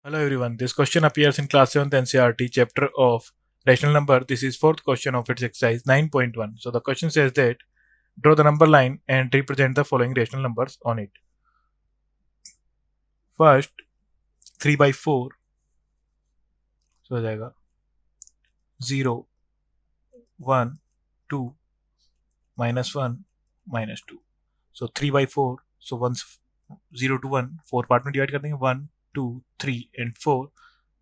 Hello everyone, this question appears in class 7th NCERT chapter of rational number. This is fourth question of its exercise 9.1. So the question says that draw the number line and represent the following rational numbers on it. First 3 by 4, so हो जाएगा 0, 1, 2, -1, -2. So 3 by 4, so 0 to 1, 4 part में divide कर देंगे 1, 2, 3 and 4.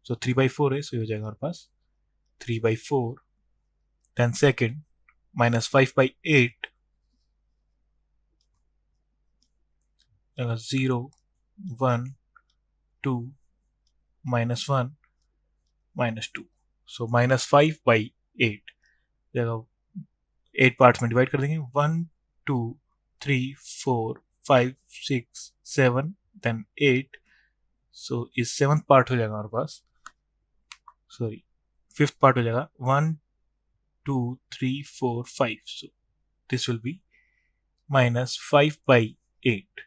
So 3 by 4 है, so ये हो जाएगा हमारे पास 3 by 4. Then second -5 by 8, 0, 1, 2, -1, -2. So -5 by 8 जगह 8 पार्ट्स में डिवाइड कर देंगे 1, 2, 3, 4, 5, 6, 7 देन 8. सो इस 7th पार्ट हो जाएगा हमारे पास, सॉरी 5th पार्ट हो जाएगा 1, 2, 3, 4, 5. So this will be -5 by 8.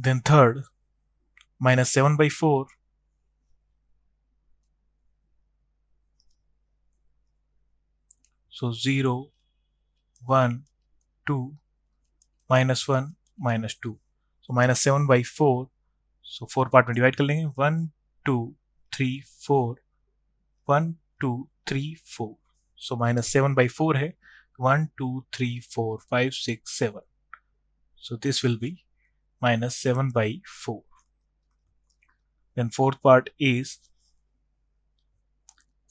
Then third -7 by 4, so 0, 1, 2, -1, -2. So -7 by 4, so 4 part में डिवाइड कर लेंगे 1, 2, 3, 4, 1, 2, 3, 4. So -7 by 4 है 1, 2, 3, 4, 5, 6, 7. So this will be -7 by 4. Then fourth part is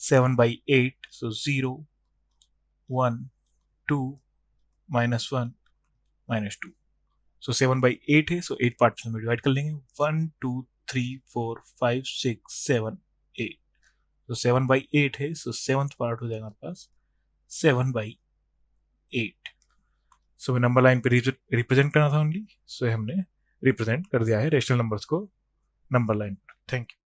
7 by 8, so 0, 1, 2, -1, -2. So 7 by 8 है, so 8 parts में divide कर लेंगे 1, 2, 3, 4, 5, 6, 7, 8. So 7 by 8 है, so 7th part हो जाएगा हमारे पास 7 by 8. So नंबर लाइन पे रिप्रेजेंट करना था ओनली, सो हमने रिप्रेजेंट कर दिया है रेशनल नंबर्स को नंबर लाइन पर. Thank you.